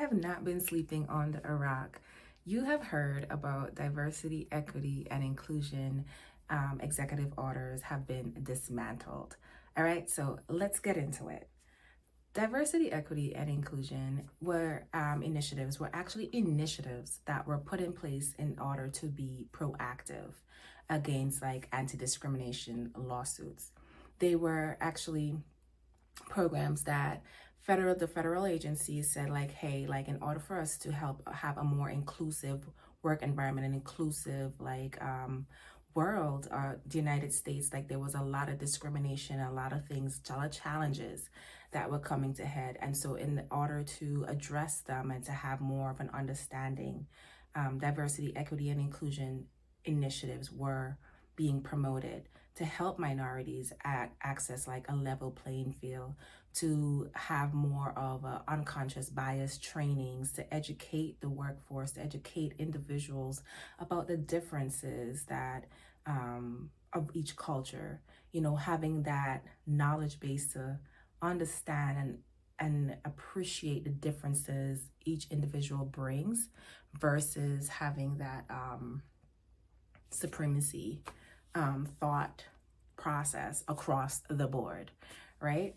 have not been sleeping on the Iraq. You have heard about diversity, equity, and inclusion. Executive orders have been dismantled. All right, so let's get into it. Diversity, equity, and inclusion were actually initiatives that were put in place in order to be proactive against like anti-discrimination lawsuits. They were actually programs that the federal agencies said like, hey, like in order for us to help have a more inclusive work environment and inclusive world, the United States, like there was a lot of discrimination, a lot of things, a lot of challenges that were coming to head. And so in order to address them and to have more of an understanding, diversity, equity, and inclusion initiatives were being promoted to help minorities access like a level playing field, to have more of a unconscious bias trainings, to educate the workforce, to educate individuals about the differences that of each culture, you know, having that knowledge base to understand and appreciate the differences each individual brings versus having that supremacy thought process across the board, right?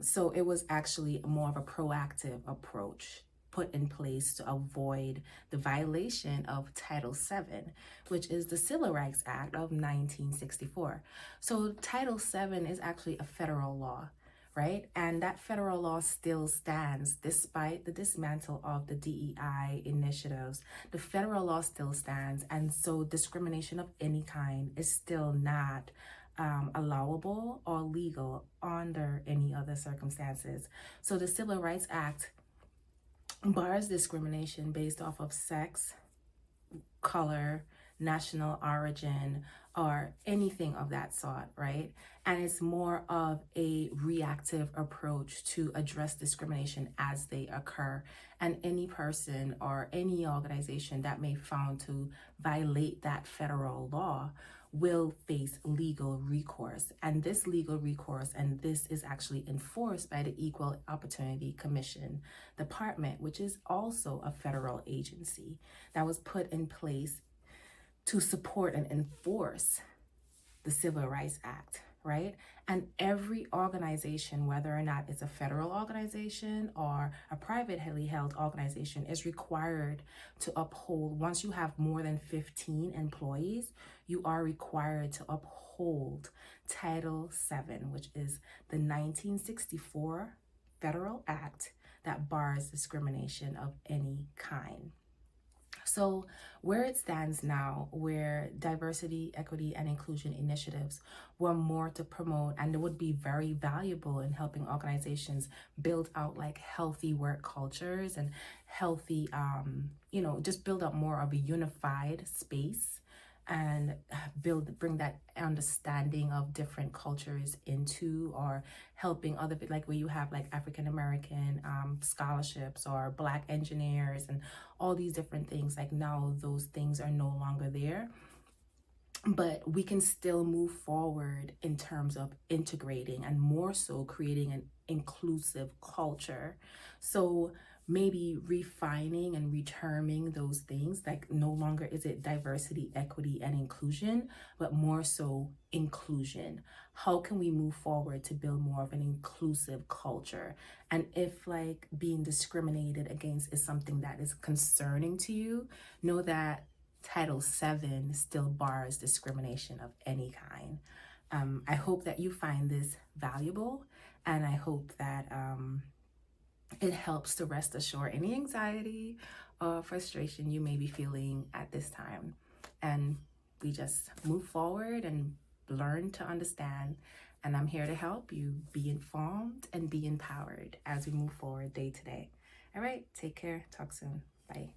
So it was actually more of a proactive approach put in place to avoid the violation of Title VII, which is the Civil Rights Act of 1964. So Title VII is actually a federal law, right? And that federal law still stands despite the dismantle of the DEI initiatives. The federal law still stands, and so discrimination of any kind is still not allowable or legal under any other circumstances. So the Civil Rights Act bars discrimination based off of sex, color, national origin, or anything of that sort, right? And it's more of a reactive approach to address discrimination as they occur. And any person or any organization that may found to violate that federal law will face legal recourse. And this legal recourse, and this is actually enforced by the Equal Opportunity Commission Department, which is also a federal agency that was put in place to support and enforce the Civil Rights Act, right? And every organization, whether or not it's a federal organization or a privately held organization, is required to uphold, once you have more than 15 employees, you are required to uphold Title VII, which is the 1964 federal act that bars discrimination of any kind. So where it stands now, where diversity, equity, and inclusion initiatives were more to promote, and it would be very valuable in helping organizations build out like healthy work cultures and healthy, just build up more of a unified space and bring that understanding of different cultures into, or helping other, like where you have like African American scholarships or Black engineers and all these different things. Like now those things are no longer there, but we can still move forward in terms of integrating and more so creating an inclusive culture. So maybe refining and reterming those things, like no longer is it diversity, equity, and inclusion, but more so inclusion. How can we move forward to build more of an inclusive culture? And if like being discriminated against is something that is concerning to you, know that Title VII still bars discrimination of any kind. I hope that you find this valuable, and I hope that it helps to rest assure any anxiety or frustration you may be feeling at this time. And we just move forward and learn to understand. And I'm here to help you be informed and be empowered as we move forward day to day. All right, take care. Talk soon. Bye.